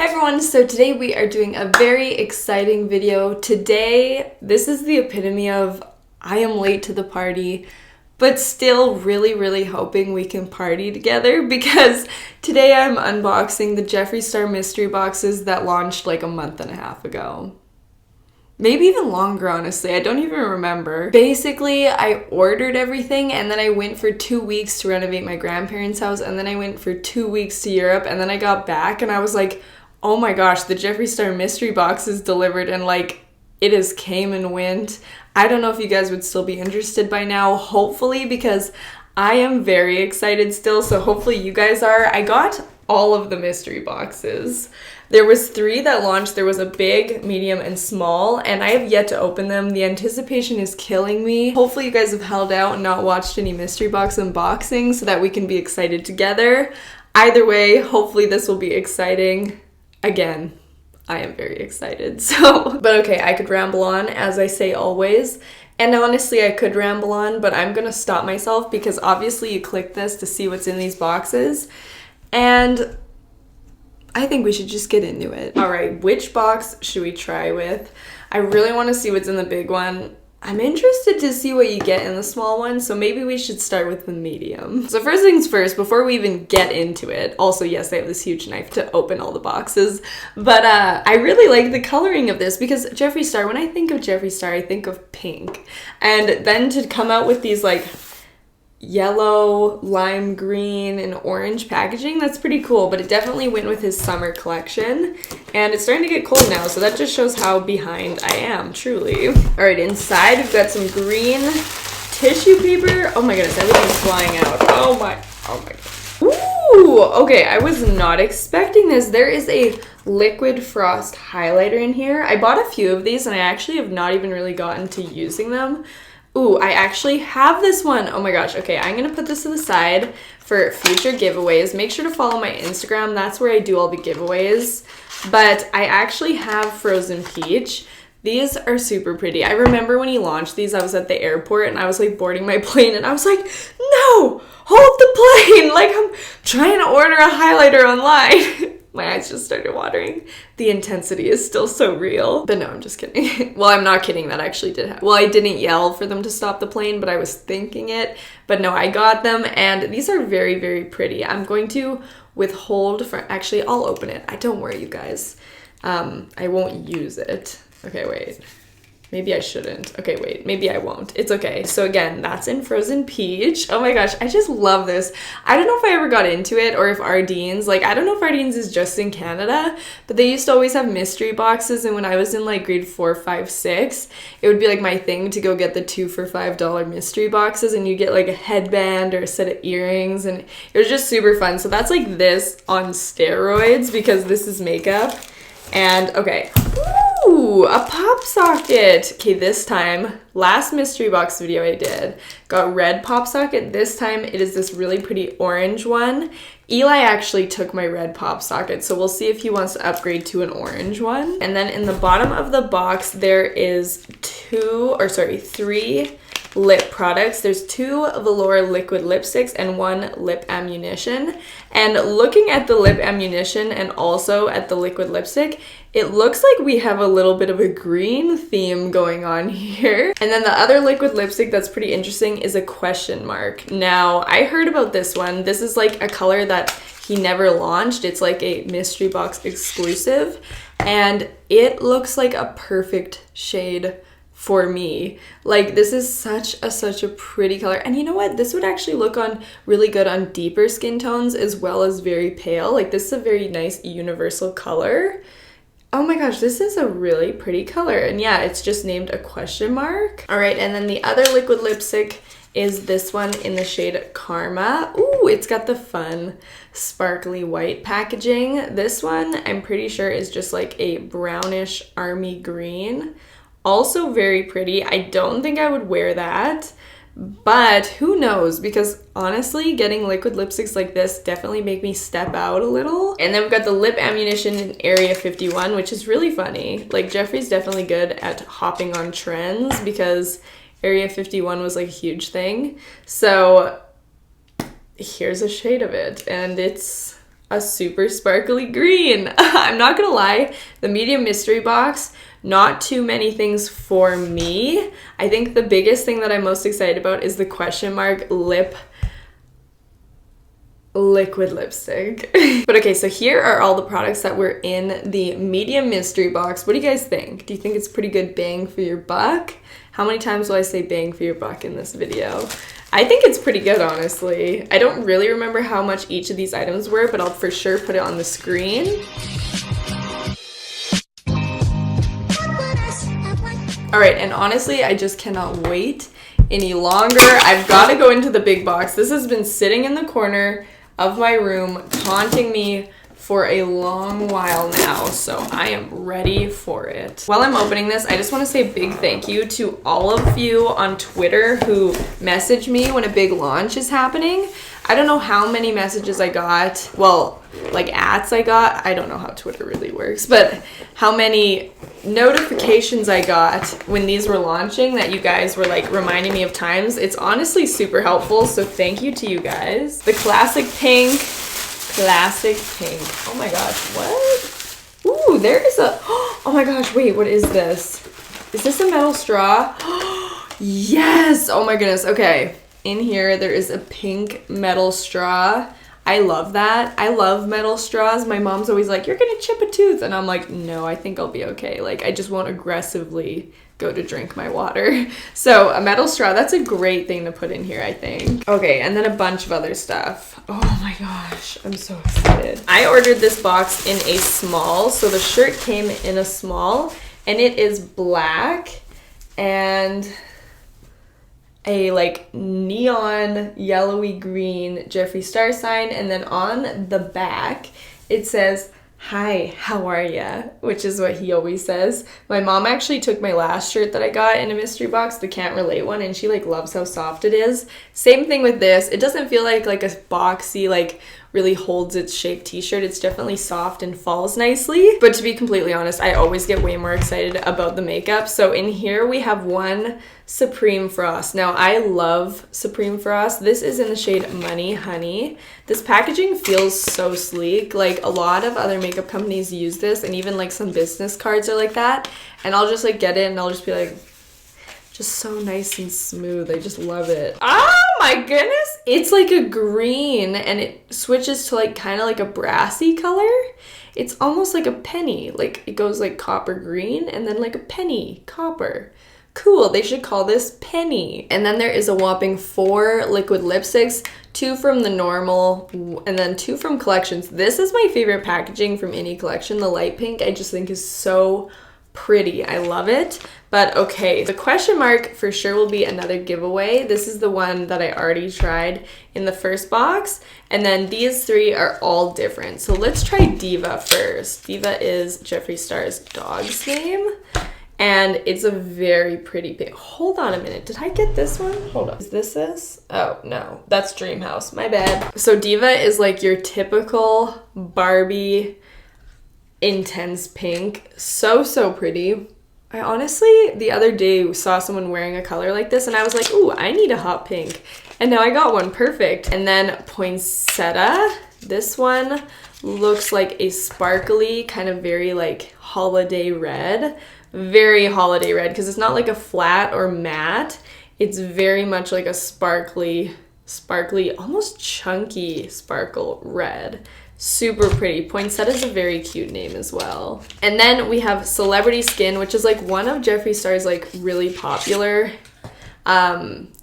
Hi everyone, so today we are doing a very exciting video. Today, this is the epitome of I am late to the party, but still really hoping we can party together because today I'm unboxing the Jeffree Star mystery boxes that launched like a month and a half ago. Maybe even longer, honestly. I don't even remember. Basically, I ordered everything and then I went for 2 weeks to renovate my grandparents' house and then I went for 2 weeks to Europe and then I got back and I was like, oh my gosh, the Jeffree Star mystery box is delivered and like it has came and went. I don't know if you guys would still be interested by now, hopefully, because I am very excited still, so hopefully you guys are. I got all of the mystery boxes. There was 3 that launched. There was a big, medium, and small, and I have yet to open them. The anticipation is killing me. Hopefully you guys have held out and not watched any mystery box unboxings so that we can be excited together. Either way, hopefully this will be exciting. Again, I am very excited, so. But okay, I could ramble on, as I say always. And honestly, I could ramble on, but I'm gonna stop myself because obviously you click this to see what's in these boxes. And I think we should just get into it. All right, which box should we try with? I really want to see what's in the big one. I'm interested to see what you get in the small one, so maybe we should start with the medium. So first things first, before we even get into it, also yes, I have this huge knife to open all the boxes, but I really like the coloring of this because Jeffree Star, when I think of Jeffree Star, I think of pink. And then to come out with these like yellow, lime green, and orange packaging, that's pretty cool, but it definitely went with his summer collection. And it's starting to get cold now, so that just shows how behind I am, truly. All right, inside we've got some green tissue paper. Oh my goodness, everything's flying out. Oh my god. Ooh, okay, I was not expecting this. There is a liquid frost highlighter in here. I bought a few of these and I actually have not even really gotten to using them. Ooh, I actually have this one. Oh my gosh. Okay, I'm going to put this to the side for future giveaways. Make sure to follow my Instagram. That's where I do all the giveaways. But I actually have Frozen Peach. These are super pretty. I remember when he launched these, I was at the airport and I was like boarding my plane and I was like, no, hold the plane. Like I'm trying to order a highlighter online. My eyes just started watering. The intensity is still so real. But no, I'm just kidding. Well, I'm not kidding. That actually did happen. Well, I didn't yell for them to stop the plane, but I was thinking it. But no, I got them, and these are very pretty. I'm going to withhold for... Actually, I'll open it. Don't worry, you guys. I won't use it. Okay, wait. Maybe I shouldn't. Okay, wait. Maybe I won't. It's okay. So again, that's in Frozen Peach. Oh my gosh, I just love this. I don't know if I ever got into it or if Ardene's, like, I don't know if Ardene's is just in Canada, but they used to always have mystery boxes, and when I was in like grade 4, 5, 6, it would be like my thing to go get the 2 for $5 mystery boxes, and you get like a headband or a set of earrings, and it was just super fun. So that's like this on steroids because this is makeup. And okay. Ooh, a pop socket. Okay, this time, last mystery box video I did, got red pop socket. This time it is this really pretty orange one. Eli actually took my red pop socket, so we'll see if he wants to upgrade to an orange one. And then in the bottom of the box, there is 3 lip products. There's 2 velour liquid lipsticks and 1 lip ammunition. And looking at the lip ammunition and also at the liquid lipstick, it looks like we have a little bit of a green theme going on here. And then the other liquid lipstick that's pretty interesting is a question mark. Now, I heard about this one. This is like a color that he never launched. It's like a mystery box exclusive. And it looks like a perfect shade for me. Like, this is such a pretty color. And you know what? This would actually look on really good on deeper skin tones as well as very pale. Like, this is a very nice universal color. Oh my gosh, this is a really pretty color. And yeah, it's just named a question mark. All right, and then the other liquid lipstick is this one in the shade Karma. Ooh, it's got the fun sparkly white packaging. This one, I'm pretty sure, is just like a brownish army green. Also very pretty. I don't think I would wear that, but who knows, because honestly, getting liquid lipsticks like this definitely make me step out a little. And then we've got the lip ammunition in Area 51, which is really funny. Like, Jeffree's definitely good at hopping on trends because Area 51 was like a huge thing. So here's a shade of it, and it's a super sparkly green. I'm not gonna lie, the medium mystery box, not too many things for me. I think the biggest thing that I'm most excited about is the question mark liquid lipstick. But okay, so here are all the products that were in the medium mystery box. What do you guys think? Do you think it's pretty good bang for your buck? How many times will I say bang for your buck in this video? I think it's pretty good, honestly. I don't really remember how much each of these items were, but I'll for sure put it on the screen. All right, and honestly, I just cannot wait any longer. I've got to go into the big box. This has been sitting in the corner of my room, taunting me for a long while now, so I am ready for it. While I'm opening this, I just want to say a big thank you to all of you on Twitter who message me when a big launch is happening. I don't know how many messages I got, well, like ats I got. I don't know how Twitter really works, but how many notifications I got when these were launching that you guys were like reminding me of times. It's honestly super helpful, so thank you to you guys. The classic pink. Oh my gosh, what? Ooh, there is a, oh my gosh, wait, what is this? Is this a metal straw? Yes, oh my goodness, okay. In here, there is a pink metal straw. I love that. I love metal straws. My mom's always like, you're gonna chip a tooth. And I'm like, no, I think I'll be okay. Like, I just won't aggressively go to drink my water. So a metal straw, that's a great thing to put in here, I think. Okay, and then a bunch of other stuff. Oh my gosh, I'm so excited. I ordered this box in a small, so the shirt came in a small, and it is black and a like neon yellowy green Jeffree star sign, and then on the back it says, "Hi, how are ya?" which is what he always says. My mom actually took my last shirt that I got in a mystery box, the Can't Relate one, and she like loves how soft it is. Same thing with this. It doesn't feel like a boxy, like really holds its shape t-shirt. It's definitely soft and falls nicely. But to be completely honest, I always get way more excited about the makeup. So in here we have one Supreme Frost. Now I love Supreme Frost. This is in the shade Money Honey. This packaging feels so sleek. Like a lot of other makeup companies use this, and even like some business cards are like that. And I'll just like get it and I'll just be like, just so nice and smooth. I just love it. Oh my goodness. It's like a green and it switches to like kind of like a brassy color. It's almost like a penny. Like it goes like copper green and then like a penny copper. Cool, they should call this Penny. And then there is a whopping 4 liquid lipsticks, 2 from the normal, and then 2 from collections. This is my favorite packaging from any collection. The light pink, I just think is so pretty. I love it. But okay, the question mark for sure will be another giveaway. This is the one that I already tried in the first box. And then these 3 are all different. So let's try Diva first. Diva is Jeffree Star's dog's name. And it's a very pretty pink. Hold on a minute. Did I get this one? Hold on. Is this? Oh, no. That's Dream House. My bad. So Diva is like your typical Barbie intense pink. So pretty. I honestly, the other day, saw someone wearing a color like this, and I was like, ooh, I need a hot pink. And now I got one. Perfect. And then Poinsettia. This one looks like a sparkly, kind of very like holiday red. Very holiday red, because it's not like a flat or matte. It's very much like a sparkly, almost chunky sparkle red. Super pretty. Poinsettia is a very cute name as well. And then we have Celebrity Skin, which is like one of Jeffree Star's like really popular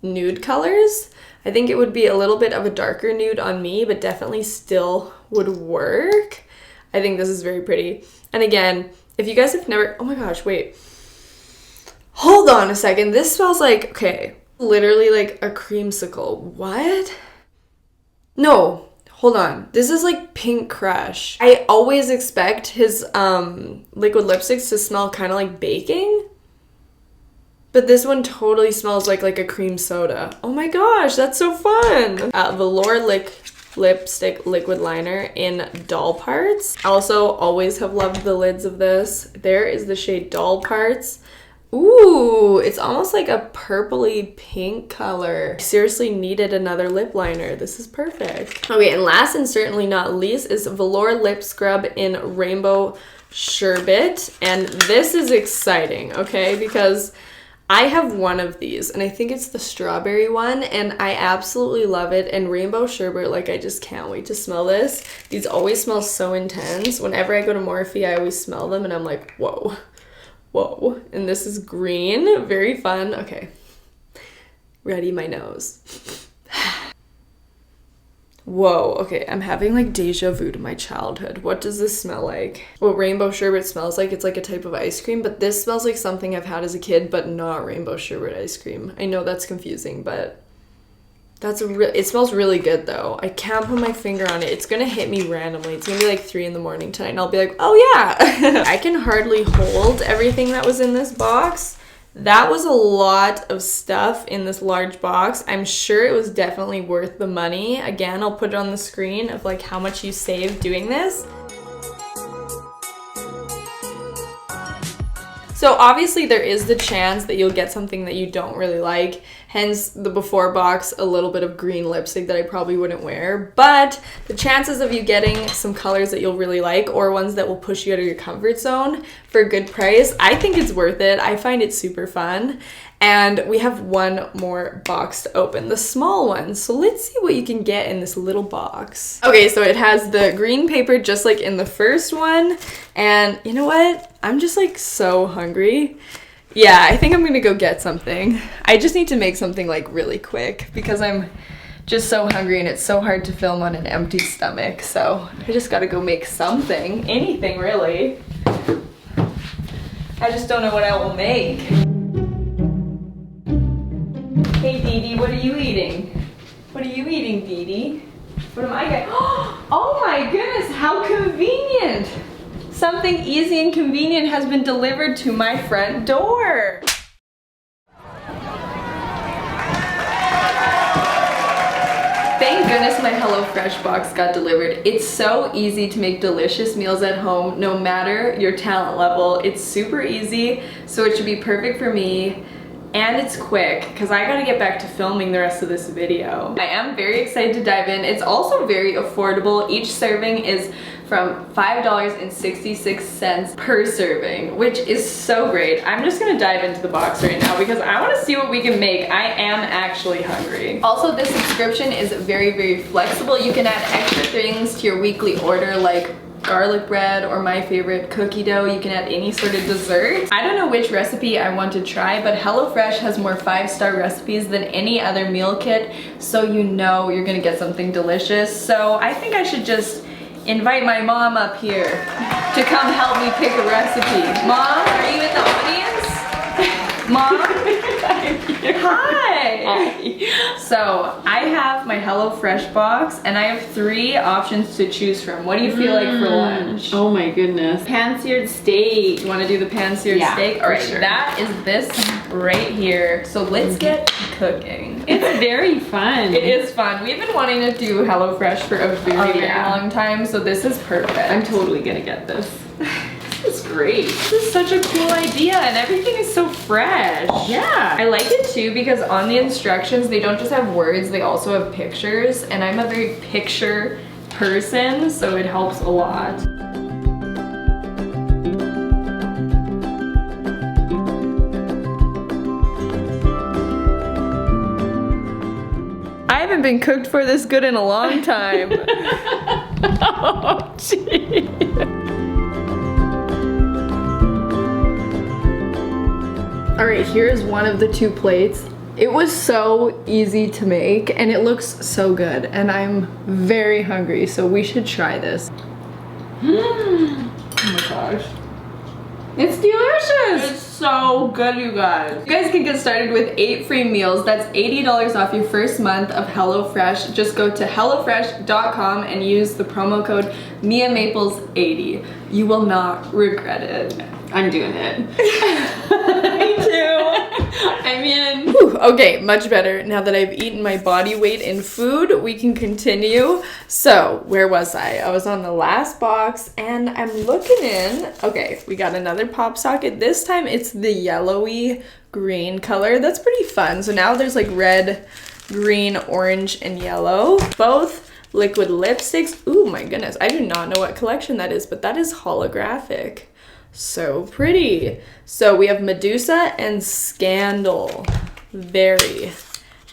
nude colors. I think it would be a little bit of a darker nude on me, but definitely still would work. I think this is very pretty. And again, if you guys have never, oh my gosh, wait. Hold on a second. This smells like, okay, literally like a creamsicle. What? No, hold on. This is like Pink Crush. I always expect his liquid lipsticks to smell kind of like baking. But this one totally smells like a cream soda. Oh my gosh, that's so fun. Velour lipstick liquid liner in Doll Parts. I also always have loved the lids of this. There is the shade Doll Parts. Ooh, it's almost like a purpley pink color. I seriously needed another lip liner. This is perfect. Okay, and last and certainly not least is Velour Lip Scrub in Rainbow Sherbet. And this is exciting, okay? Because I have one of these, and I think it's the strawberry one, and I absolutely love it. And Rainbow Sherbet, like, I just can't wait to smell this. These always smell so intense. Whenever I go to Morphe, I always smell them, and I'm like, whoa. Whoa. And this is green. Very fun. Okay. Ready, my nose. Whoa, okay, I'm having like deja vu to my childhood. What does this smell like? What Rainbow Sherbet smells like, it's like a type of ice cream, but this smells like something I've had as a kid, but not Rainbow Sherbet ice cream. I know that's confusing, but it smells really good though. I can't put my finger on it. It's gonna hit me randomly. It's gonna be like 3 in the morning tonight, and I'll be like, oh yeah. I can hardly hold everything that was in this box. That was a lot of stuff in this large box. I'm sure it was definitely worth the money. Again, I'll put it on the screen of like how much you save doing this. So obviously there is the chance that you'll get something that you don't really like, hence the before box, a little bit of green lipstick that I probably wouldn't wear. But the chances of you getting some colors that you'll really like, or ones that will push you out of your comfort zone for a good price, I think it's worth it. I find it super fun. And we have one more box to open, the small one. So let's see what you can get in this little box. Okay, so it has the green paper just like in the first one. And you know what? I'm just like so hungry. Yeah, I think I'm gonna go get something. I just need to make something like really quick because I'm just so hungry and it's so hard to film on an empty stomach. So I just gotta go make something, anything really. I just don't know what I will make. Hey Dee Dee, what are you eating? What are you eating, Dee Dee? What am I getting? Oh my goodness, how convenient! Something easy and convenient has been delivered to my front door. Thank goodness my HelloFresh box got delivered. It's so easy to make delicious meals at home, no matter your talent level. It's super easy, so it should be perfect for me. And it's quick, because I gotta get back to filming the rest of this video. I am very excited to dive in. It's also very affordable. Each serving is from $5.66 per serving, which is so great. I'm just gonna dive into the box right now because I wanna see what we can make. I am actually hungry. Also, this subscription is very, very flexible. You can add extra things to your weekly order, like garlic bread or my favorite cookie dough. You can add any sort of dessert. I don't know which recipe I want to try, but HelloFresh has more 5-star recipes than any other meal kit, so you know you're gonna get something delicious. So I think I should just invite my mom up here to come help me pick a recipe. Mom, are you in the audience? Mom? Hi! So I have my HelloFresh box and I have 3 options to choose from. What do you feel like for lunch? Oh my goodness. Pan-seared steak. You want to do the pan-seared steak? All right, sure. That is this right here. So let's get cooking. It's very fun. It is fun. We've been wanting to do HelloFresh for a very long time, so this is perfect. I'm totally gonna get this. This is great. This is such a cool idea and everything is so fresh. Yeah. I like it too because on the instructions, they don't just have words, they also have pictures, and I'm a very picture person, so it helps a lot. I haven't been cooked for this good in a long time. Oh, gee. All right, here's one of the 2 plates. It was so easy to make and it looks so good and I'm very hungry, so we should try this. Oh my gosh. It's delicious. It's so good, you guys. You guys can get started with 8 free meals. That's $80 off your first month of HelloFresh. Just go to HelloFresh.com and use the promo code MiaMaples80. You will not regret it. I'm doing it. Me too. I'm in. Whew, okay, much better. Now that I've eaten my body weight in food, we can continue. So, where was I? I was on the last box, and I'm looking in. Okay, we got another pop socket. This time it's the yellowy green color. That's pretty fun. So now there's like red, green, orange, and yellow. Both liquid lipsticks. Ooh, my goodness. I do not know what collection that is, but that is holographic. So pretty. So we have Medusa and Scandal. Very,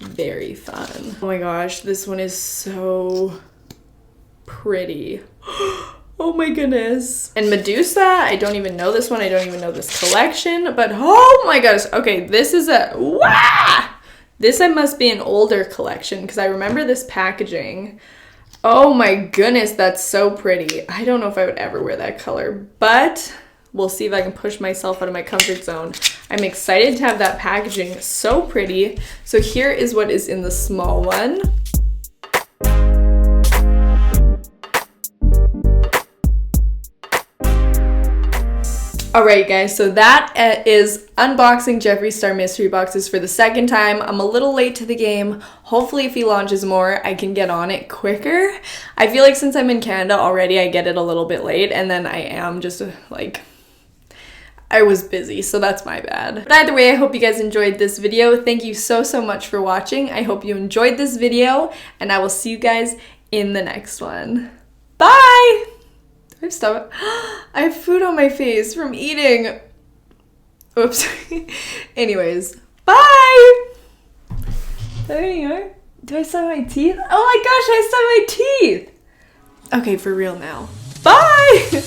very fun. Oh my gosh, this one is so pretty. Oh my goodness. And Medusa, I don't even know this one. I don't even know this collection, but oh my gosh. Okay, this is a, wah! This must be an older collection because I remember this packaging. Oh my goodness, that's so pretty. I don't know if I would ever wear that color, but we'll see if I can push myself out of my comfort zone. I'm excited to have that packaging. So pretty. So here is what is in the small one. Alright guys, so that is unboxing Jeffree Star mystery boxes for the second time. I'm a little late to the game. Hopefully if he launches more, I can get on it quicker. I feel like since I'm in Canada already, I get it a little bit late, and then I am just like, I was busy, so that's my bad. But either way, I hope you guys enjoyed this video. Thank you so much for watching. I hope you enjoyed this video, and I will see you guys in the next one. Bye! I have stomach. I have food on my face from eating. Oops. Anyways, bye! There you are. Do I still have my teeth? Oh my gosh, I still have my teeth! Okay, for real now. Bye!